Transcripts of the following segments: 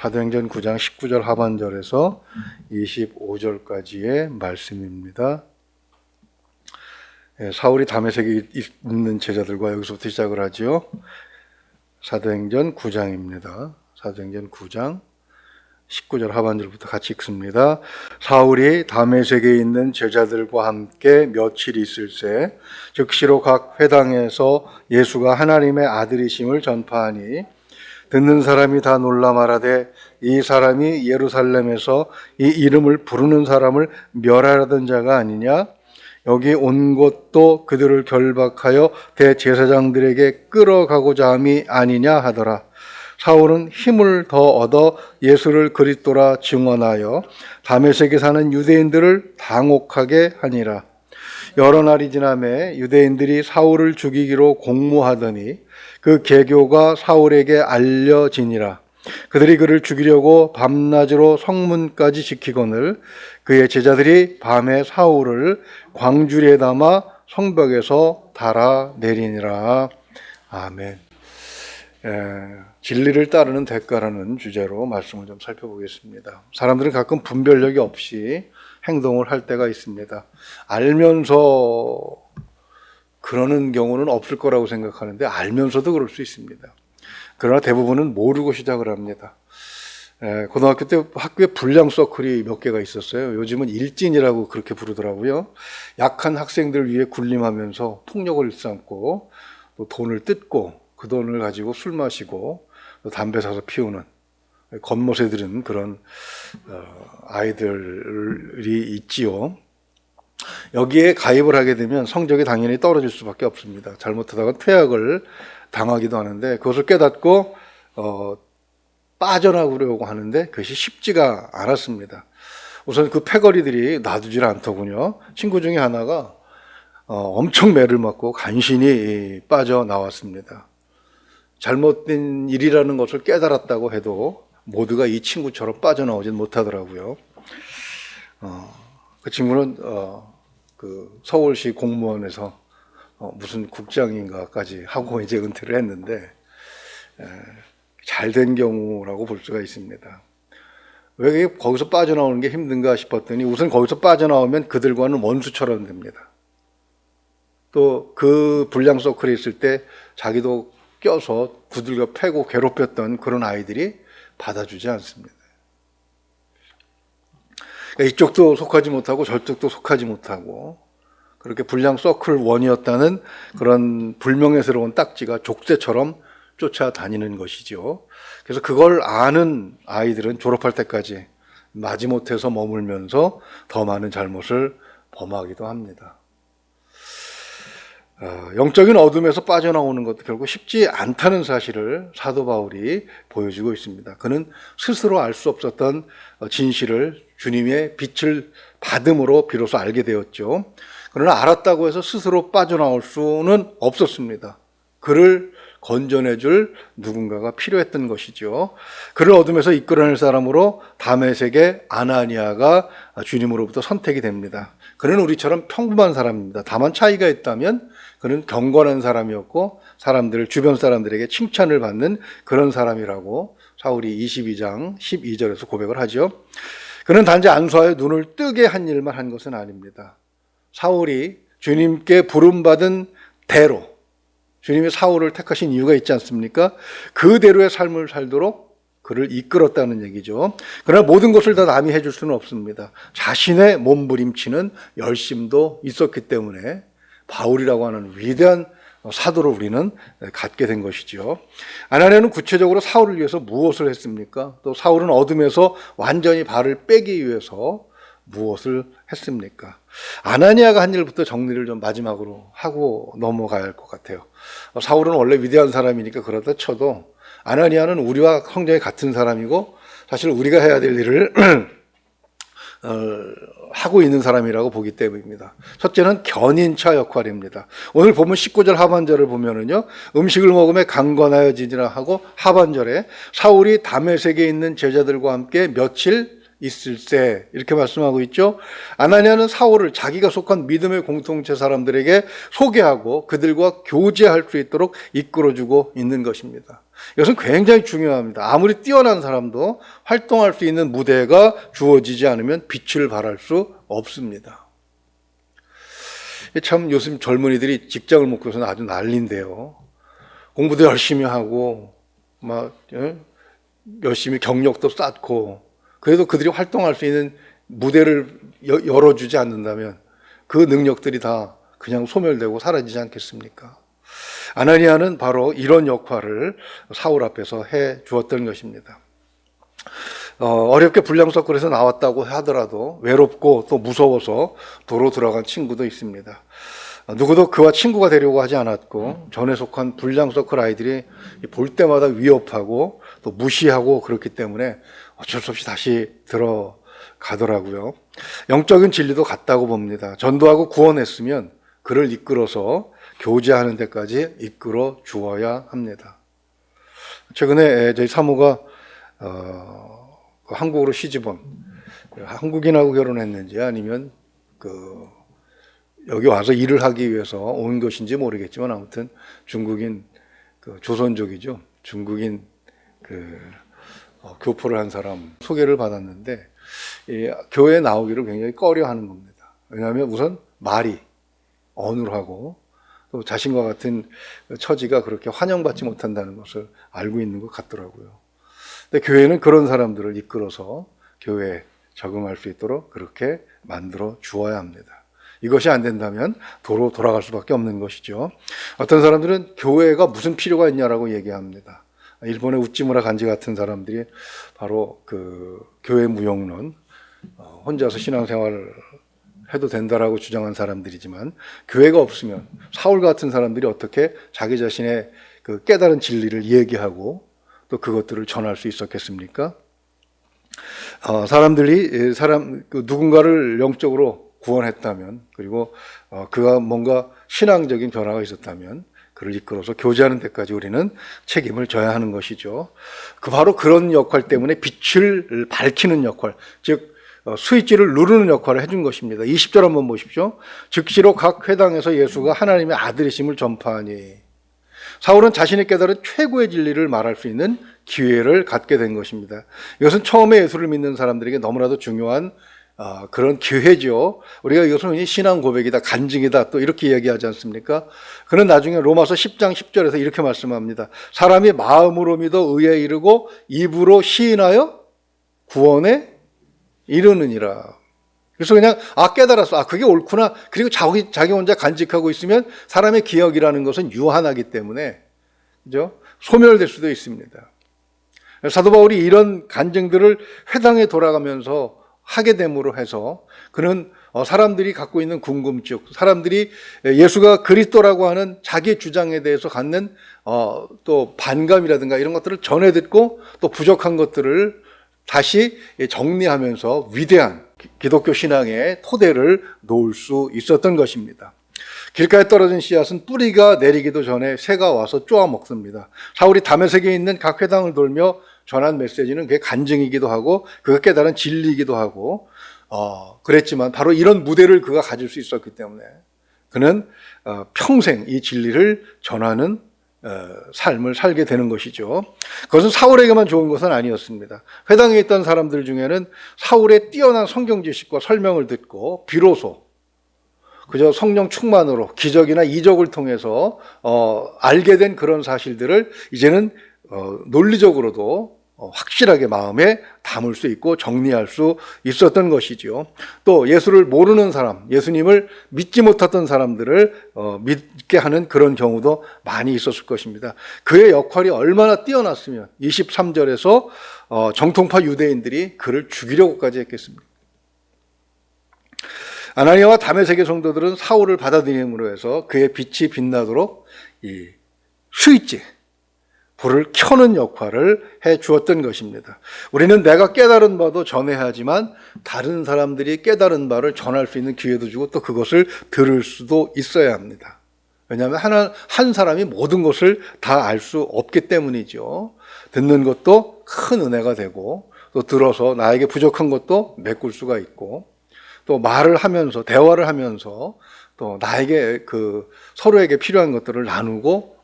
사도행전 9장 19절 하반절에서 25절까지의 말씀입니다. 사울이 다메섹에 있는 제자들과 여기서부터 시작을 하죠. 사도행전 9장입니다. 사도행전 9장 19절 하반절부터 같이 읽습니다. 사울이 다메섹에 있는 제자들과 함께 며칠 있을새 즉시로 각 회당에서 예수가 하나님의 아들이심을 전파하니 듣는 사람이 다 놀라 말하되 이 사람이 예루살렘에서 이 이름을 부르는 사람을 멸하려던 자가 아니냐? 여기 온 것도 그들을 결박하여 대제사장들에게 끌어가고자 함이 아니냐 하더라. 사울은 힘을 더 얻어 예수를 그리스도라 증언하여 다메섹에 사는 유대인들을 당혹하게 하니라. 여러 날이 지나매 유대인들이 사울을 죽이기로 공모하더니 그 계교가 사울에게 알려지니라. 그들이 그를 죽이려고 밤낮으로 성문까지 지키거늘 그의 제자들이 밤에 사울을 광주리에 담아 성벽에서 달아내리니라. 아멘. 진리를 따르는 대가라는 주제로 말씀을 좀 살펴보겠습니다. 사람들은 가끔 분별력이 없이 행동을 할 때가 있습니다. 알면서 그러는 경우는 없을 거라고 생각하는데 알면서도 그럴 수 있습니다. 그러나 대부분은 모르고 시작을 합니다. 고등학교 때 학교에 불량 서클이 몇 개가 있었어요. 요즘은 일진이라고 그렇게 부르더라고요. 약한 학생들 위해 군림하면서 폭력을 일삼고 또 돈을 뜯고 그 돈을 가지고 술 마시고 또 담배 사서 피우는 겉멋에 들은 그런 아이들이 있지요. 여기에 가입을 하게 되면 성적이 당연히 떨어질 수밖에 없습니다. 잘못하다가 퇴학을 당하기도 하는데 그것을 깨닫고 빠져나오려고 하는데 그것이 쉽지가 않았습니다. 우선 그 패거리들이 놔두질 않더군요. 친구 중에 하나가 엄청 매를 맞고 간신히 빠져나왔습니다. 잘못된 일이라는 것을 깨달았다고 해도 모두가 이 친구처럼 빠져나오진 못하더라고요. 그 친구는 그 서울시 공무원에서 무슨 국장인가까지 하고 이제 은퇴를 했는데 잘된 경우라고 볼 수가 있습니다. 왜 거기서 빠져나오는 게 힘든가 싶었더니 우선 거기서 빠져나오면 그들과는 원수처럼 됩니다. 또 그 불량 서클에 있을 때 자기도 껴서 두들겨 패고 괴롭혔던 그런 아이들이 받아주지 않습니다. 그러니까 이쪽도 속하지 못하고 저쪽도 속하지 못하고 그렇게 불량 서클 원이었다는 그런 불명예스러운 딱지가 족쇄처럼 쫓아다니는 것이죠. 그래서 그걸 아는 아이들은 졸업할 때까지 마지못해서 머물면서 더 많은 잘못을 범하기도 합니다. 영적인 어둠에서 빠져나오는 것도 결국 쉽지 않다는 사실을 사도 바울이 보여주고 있습니다. 그는 스스로 알 수 없었던 진실을 주님의 빛을 받음으로 비로소 알게 되었죠. 그러나 알았다고 해서 스스로 빠져나올 수는 없었습니다. 그를 건져내줄 누군가가 필요했던 것이죠. 그를 어둠에서 이끌어낼 사람으로 다메섹의 아나니아가 주님으로부터 선택이 됩니다. 그는 우리처럼 평범한 사람입니다. 다만 차이가 있다면 그는 경건한 사람이었고 주변 사람들에게 칭찬을 받는 그런 사람이라고 사울이 22장 12절에서 고백을 하죠. 그는 단지 안수하여 눈을 뜨게 한 일만 한 것은 아닙니다. 사울이 주님께 부름받은 대로 주님이 사울을 택하신 이유가 있지 않습니까? 그대로의 삶을 살도록 그를 이끌었다는 얘기죠. 그러나 모든 것을 다 남이 해줄 수는 없습니다. 자신의 몸부림치는 열심도 있었기 때문에 바울이라고 하는 위대한 사도를 우리는 갖게 된 것이죠. 아나니아는 구체적으로 사울을 위해서 무엇을 했습니까? 또 사울은 어둠에서 완전히 발을 빼기 위해서 무엇을 했습니까? 아나니아가 한 일부터 정리를 좀 마지막으로 하고 넘어가야 할 것 같아요. 사울은 원래 위대한 사람이니까 그렇다 쳐도 아나니아는 우리와 성정이 같은 사람이고 사실 우리가 해야 될 일을 하고 있는 사람이라고 보기 때문입니다. 첫째는 견인차 역할입니다. 오늘 보면 19절 하반절을 보면은요, 음식을 먹으며 강건하여지니라 하고 하반절에 사울이 다메섹에 있는 제자들과 함께 며칠 있을새 이렇게 말씀하고 있죠. 아나니아는 사울을 자기가 속한 믿음의 공동체 사람들에게 소개하고 그들과 교제할 수 있도록 이끌어주고 있는 것입니다. 이것은 굉장히 중요합니다. 아무리 뛰어난 사람도 활동할 수 있는 무대가 주어지지 않으면 빛을 발할 수 없습니다. 참 요즘 젊은이들이 직장을 못 구해서 아주 난리인데요. 공부도 열심히 하고 막 열심히 경력도 쌓고 그래도 그들이 활동할 수 있는 무대를 열어주지 않는다면 그 능력들이 다 그냥 소멸되고 사라지지 않겠습니까? 아나니아는 바로 이런 역할을 사울 앞에서 해 주었던 것입니다. 어렵게 불량서클에서 나왔다고 하더라도 외롭고 또 무서워서 도로 들어간 친구도 있습니다. 누구도 그와 친구가 되려고 하지 않았고 전에 속한 불량서클 아이들이 볼 때마다 위협하고 또 무시하고 그렇기 때문에 어쩔 수 없이 다시 들어가더라고요. 영적인 진리도 같다고 봅니다. 전도하고 구원했으면 그를 이끌어서 교제하는 데까지 이끌어 주어야 합니다. 최근에 저희 사모가 한국으로 시집온 한국인하고 결혼했는지 아니면 여기 와서 일을 하기 위해서 온 것인지 모르겠지만 아무튼 중국인 조선족이죠. 중국인 교포를 한 사람 소개를 받았는데 교회에 나오기를 굉장히 꺼려하는 겁니다. 왜냐하면 우선 말이 어눌하고 또 자신과 같은 처지가 그렇게 환영받지 못한다는 것을 알고 있는 것 같더라고요. 근데 교회는 그런 사람들을 이끌어서 교회에 적응할 수 있도록 그렇게 만들어 주어야 합니다. 이것이 안 된다면 도로 돌아갈 수밖에 없는 것이죠. 어떤 사람들은 교회가 무슨 필요가 있냐라고 얘기합니다. 일본의 우찌무라 간지 같은 사람들이 바로 교회 무용론, 혼자서 신앙생활을 해도 된다라고 주장한 사람들이지만 교회가 없으면 사울 같은 사람들이 어떻게 자기 자신의 깨달은 진리를 얘기하고 또 그것들을 전할 수 있었겠습니까? 사람들이 누군가를 영적으로 구원했다면 그리고 그가 뭔가 신앙적인 변화가 있었다면 그를 이끌어서 교제하는 데까지 우리는 책임을 져야 하는 것이죠. 바로 그런 역할 때문에 빛을 밝히는 역할, 즉 스위치를 누르는 역할을 해준 것입니다. 20절 한번 보십시오. 즉시로 각 회당에서 예수가 하나님의 아들이심을 전파하니. 사울은 자신이 깨달은 최고의 진리를 말할 수 있는 기회를 갖게 된 것입니다. 이것은 처음에 예수를 믿는 사람들에게 너무나도 중요한 그런 기회죠. 우리가 이것은 흔히 신앙 고백이다, 간증이다 또 이렇게 얘기하지 않습니까? 그는 나중에 로마서 10장 10절에서 이렇게 말씀합니다. 사람이 마음으로 믿어 의에 이르고 입으로 시인하여 구원에 이르느니라. 그래서 그냥 깨달았어. 그게 옳구나. 그리고 자기 혼자 간직하고 있으면 사람의 기억이라는 것은 유한하기 때문에 그죠? 소멸될 수도 있습니다. 사도 바울이 이런 간증들을 회당에 돌아가면서 하게 됨으로 해서 그는 사람들이 갖고 있는 궁금증, 사람들이 예수가 그리스도라고 하는 자기 주장에 대해서 갖는 또 반감이라든가 이런 것들을 전해 듣고 또 부족한 것들을 다시 정리하면서 위대한 기독교 신앙의 토대를 놓을 수 있었던 것입니다. 길가에 떨어진 씨앗은 뿌리가 내리기도 전에 새가 와서 쪼아 먹습니다. 사울이 다메섹에 있는 각 회당을 돌며 전한 메시지는 그게 간증이기도 하고 그가 깨달은 진리이기도 하고 그랬지만 바로 이런 무대를 그가 가질 수 있었기 때문에 그는 평생 이 진리를 전하는 삶을 살게 되는 것이죠. 그것은 사울에게만 좋은 것은 아니었습니다. 회당에 있던 사람들 중에는 사울의 뛰어난 성경 지식과 설명을 듣고 비로소 그저 성령 충만으로 기적이나 이적을 통해서 알게 된 그런 사실들을 이제는 논리적으로도 확실하게 마음에 담을 수 있고 정리할 수 있었던 것이죠. 또 예수를 모르는 사람, 예수님을 믿지 못했던 사람들을 믿게 하는 그런 경우도 많이 있었을 것입니다. 그의 역할이 얼마나 뛰어났으면 23절에서 정통파 유대인들이 그를 죽이려고까지 했겠습니다. 아나니아와 다메섹의 성도들은 사울을 받아들임으로 해서 그의 빛이 빛나도록 이 스위치, 불을 켜는 역할을 해 주었던 것입니다. 우리는 내가 깨달은 바도 전해야 하지만 다른 사람들이 깨달은 바를 전할 수 있는 기회도 주고 또 그것을 들을 수도 있어야 합니다. 왜냐하면 한 사람이 모든 것을 다 알 수 없기 때문이죠. 듣는 것도 큰 은혜가 되고 또 들어서 나에게 부족한 것도 메꿀 수가 있고 또 말을 하면서 대화를 하면서 또 나에게 서로에게 필요한 것들을 나누고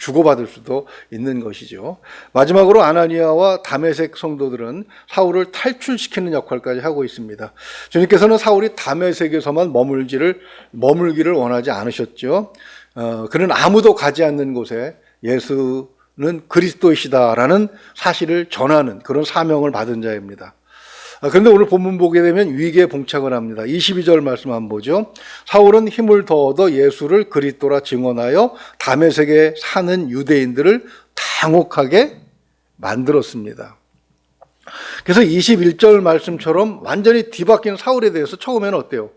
주고받을 수도 있는 것이죠. 마지막으로 아나니아와 다메섹 성도들은 사울을 탈출시키는 역할까지 하고 있습니다. 주님께서는 사울이 다메섹에서만 머물기를 원하지 않으셨죠. 그는 아무도 가지 않는 곳에 예수는 그리스도이시다라는 사실을 전하는 그런 사명을 받은 자입니다. 그런데 오늘 본문 보게 되면 위기에 봉착을 합니다. 22절 말씀 한번 보죠. 사울은 힘을 더 얻어 예수를 그리스도라 증언하여 다메섹에 사는 유대인들을 당혹하게 만들었습니다. 그래서 21절 말씀처럼 완전히 뒤바뀐 사울에 대해서 처음에는 어때요?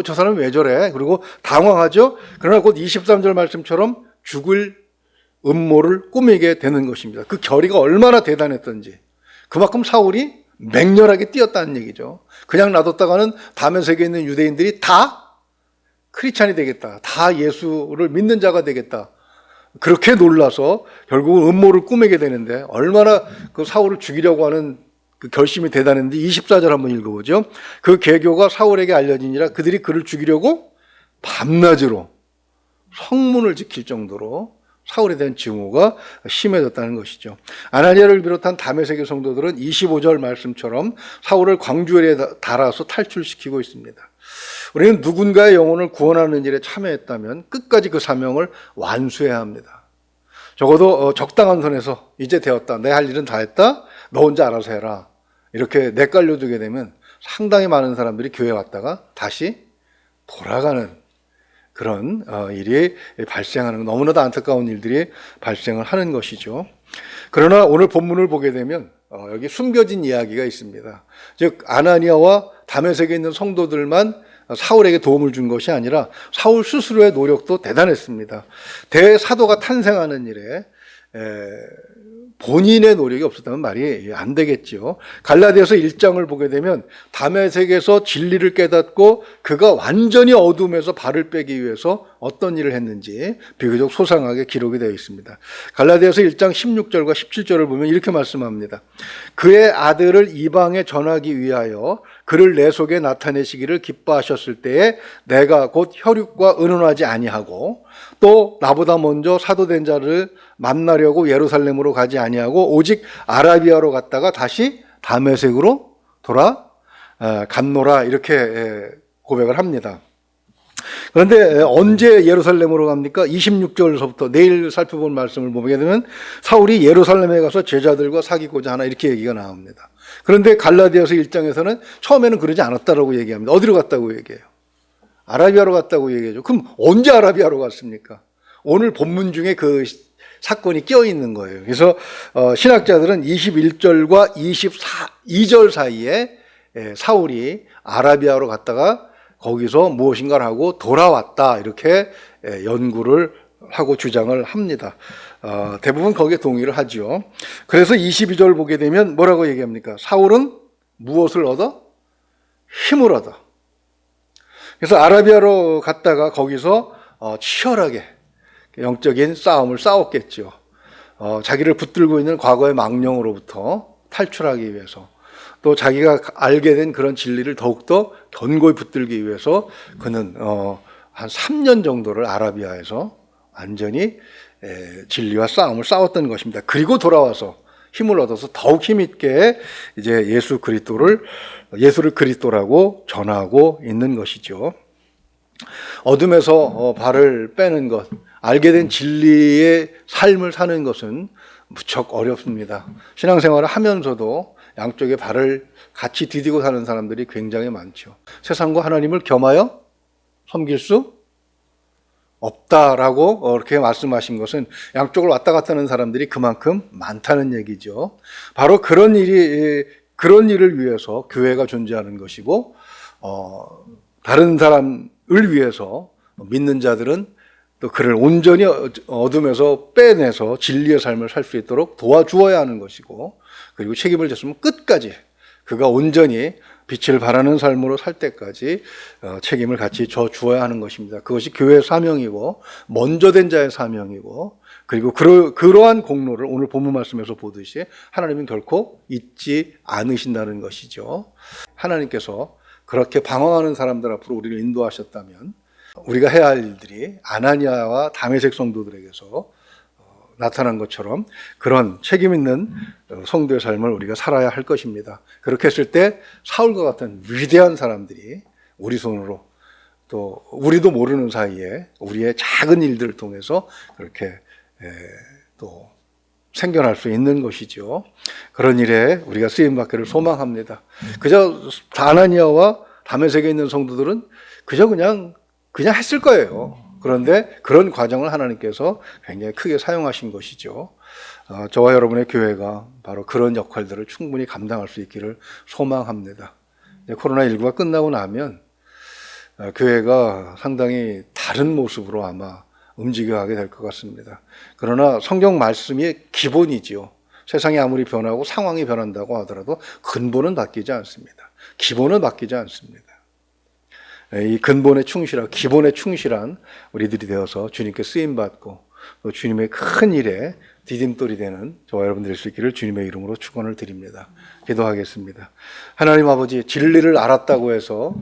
저 사람이 왜 저래? 그리고 당황하죠. 그러나 곧 23절 말씀처럼 죽을 음모를 꾸미게 되는 것입니다. 그 결의가 얼마나 대단했던지. 그만큼 사울이 맹렬하게 뛰었다는 얘기죠. 그냥 놔뒀다가는 다메섹에 있는 유대인들이 다 크리스찬이 되겠다. 다 예수를 믿는 자가 되겠다. 그렇게 놀라서 결국은 음모를 꾸미게 되는데 얼마나 그 사울을 죽이려고 하는 그 결심이 대단했는데 24절 한번 읽어보죠. 그 계교가 사울에게 알려지니라 그들이 그를 죽이려고 밤낮으로 성문을 지킬 정도로 사울에 대한 증오가 심해졌다는 것이죠. 아나니아를 비롯한 다메섹의 성도들은 25절 말씀처럼 사울을 광주에 달아서 탈출시키고 있습니다. 우리는 누군가의 영혼을 구원하는 일에 참여했다면 끝까지 그 사명을 완수해야 합니다. 적어도 적당한 선에서 이제 되었다. 내 할 일은 다 했다. 너 혼자 알아서 해라. 이렇게 내깔려두게 되면 상당히 많은 사람들이 교회 왔다가 다시 돌아가는 그런 일이 발생하는 너무나도 안타까운 일들이 발생을 하는 것이죠. 그러나 오늘 본문을 보게 되면 여기 숨겨진 이야기가 있습니다. 즉 아나니아와 다메섹에 있는 성도들만 사울에게 도움을 준 것이 아니라 사울 스스로의 노력도 대단했습니다. 대사도가 탄생하는 일에 본인의 노력이 없었다면 말이 안 되겠죠. 갈라디아서 1장을 보게 되면 다메섹에서 진리를 깨닫고 그가 완전히 어둠에서 발을 빼기 위해서 어떤 일을 했는지 비교적 소상하게 기록이 되어 있습니다. 갈라디아서 1장 16절과 17절을 보면 이렇게 말씀합니다. 그의 아들을 이방에 전하기 위하여 그를 내 속에 나타내시기를 기뻐하셨을 때에 내가 곧 혈육과 의논하지 아니하고 또 나보다 먼저 사도된 자를 만나려고 예루살렘으로 가지 아니하고 오직 아라비아로 갔다가 다시 다메섹으로 갔노라 이렇게 고백을 합니다. 그런데 언제 예루살렘으로 갑니까? 26절서부터 내일 살펴볼 말씀을 보게 되면 사울이 예루살렘에 가서 제자들과 사귀고자 하나 이렇게 얘기가 나옵니다. 그런데 갈라디아서 1장에서는 처음에는 그러지 않았다라고 얘기합니다. 어디로 갔다고 얘기해요? 아라비아로 갔다고 얘기하죠. 그럼 언제 아라비아로 갔습니까? 오늘 본문 중에 그 사건이 끼어 있는 거예요. 그래서 신학자들은 21절과 22절 사이에 사울이 아라비아로 갔다가 거기서 무엇인가를 하고 돌아왔다 이렇게 연구를 하고 주장을 합니다. 대부분 거기에 동의를 하죠. 그래서 22절 보게 되면 뭐라고 얘기합니까? 사울은 무엇을 얻어? 힘을 얻어. 그래서 아라비아로 갔다가 거기서 치열하게 영적인 싸움을 싸웠겠죠. 자기를 붙들고 있는 과거의 망령으로부터 탈출하기 위해서 또 자기가 알게 된 그런 진리를 더욱더 견고히 붙들기 위해서 그는 한 3년 정도를 아라비아에서 완전히 진리와 싸움을 싸웠던 것입니다. 그리고 돌아와서 힘을 얻어서 더욱 힘있게 이제 예수를 그리스도라고 전하고 있는 것이죠. 어둠에서 발을 빼는 것, 알게 된 진리의 삶을 사는 것은 무척 어렵습니다. 신앙생활을 하면서도 양쪽에 발을 같이 디디고 사는 사람들이 굉장히 많죠. 세상과 하나님을 겸하여 섬길 수 없다라고 이렇게 말씀하신 것은 양쪽을 왔다 갔다 하는 사람들이 그만큼 많다는 얘기죠. 바로 그런 일을 위해서 교회가 존재하는 것이고 다른 사람을 위해서 믿는 자들은 또 그를 온전히 어둠에서 빼내서 진리의 삶을 살 수 있도록 도와주어야 하는 것이고 그리고 책임을 졌으면 끝까지 그가 온전히 빛을 발하는 삶으로 살 때까지 책임을 같이 져 주어야 하는 것입니다. 그것이 교회의 사명이고 먼저 된 자의 사명이고 그리고 그러한 공로를 오늘 본문 말씀에서 보듯이 하나님은 결코 잊지 않으신다는 것이죠. 하나님께서 그렇게 방황하는 사람들 앞으로 우리를 인도하셨다면 우리가 해야 할 일들이 아나니아와 다메섹 성도들에게서 나타난 것처럼 그런 책임 있는 성도의 삶을 우리가 살아야 할 것입니다. 그렇게 했을 때 사울과 같은 위대한 사람들이 우리 손으로 또 우리도 모르는 사이에 우리의 작은 일들을 통해서 그렇게 또 생겨날 수 있는 것이죠. 그런 일에 우리가 쓰임받기를 소망합니다. 그저 아나니아와 다메섹에 있는 성도들은 그저 그냥 했을 거예요. 그런데 그런 과정을 하나님께서 굉장히 크게 사용하신 것이죠. 저와 여러분의 교회가 바로 그런 역할들을 충분히 감당할 수 있기를 소망합니다. 코로나19가 끝나고 나면 교회가 상당히 다른 모습으로 아마 움직여가게 될 것 같습니다. 그러나 성경 말씀이 기본이지요. 세상이 아무리 변하고 상황이 변한다고 하더라도 근본은 바뀌지 않습니다. 기본은 바뀌지 않습니다. 이 근본에 충실하고 기본에 충실한 우리들이 되어서 주님께 쓰임받고 또 주님의 큰 일에 디딤돌이 되는 저와 여러분 될 수 있기를 주님의 이름으로 축원을 드립니다. 기도하겠습니다. 하나님 아버지, 진리를 알았다고 해서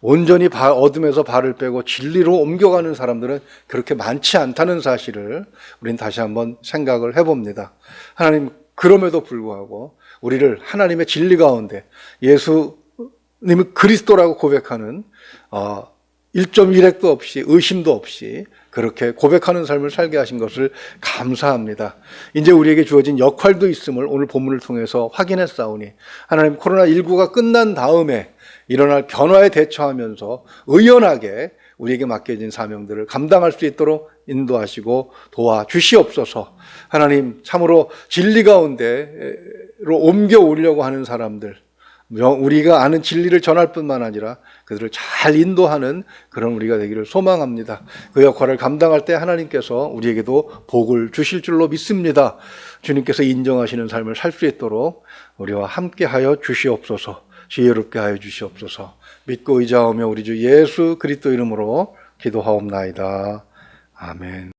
온전히 어둠에서 발을 빼고 진리로 옮겨가는 사람들은 그렇게 많지 않다는 사실을 우리는 다시 한번 생각을 해봅니다. 하나님, 그럼에도 불구하고 우리를 하나님의 진리 가운데 예수님을 그리스도라고 고백하는 1.1핵도 없이 의심도 없이 그렇게 고백하는 삶을 살게 하신 것을 감사합니다. 이제 우리에게 주어진 역할도 있음을 오늘 본문을 통해서 확인했사오니 하나님, 코로나19가 끝난 다음에 일어날 변화에 대처하면서 의연하게 우리에게 맡겨진 사명들을 감당할 수 있도록 인도하시고 도와주시옵소서. 하나님, 참으로 진리 가운데로 옮겨오려고 하는 사람들, 우리가 아는 진리를 전할 뿐만 아니라 그들을 잘 인도하는 그런 우리가 되기를 소망합니다. 그 역할을 감당할 때 하나님께서 우리에게도 복을 주실 줄로 믿습니다. 주님께서 인정하시는 삶을 살 수 있도록 우리와 함께하여 주시옵소서. 지혜롭게 하여 주시옵소서. 믿고 의지하며 우리 주 예수 그리스도 이름으로 기도하옵나이다. 아멘.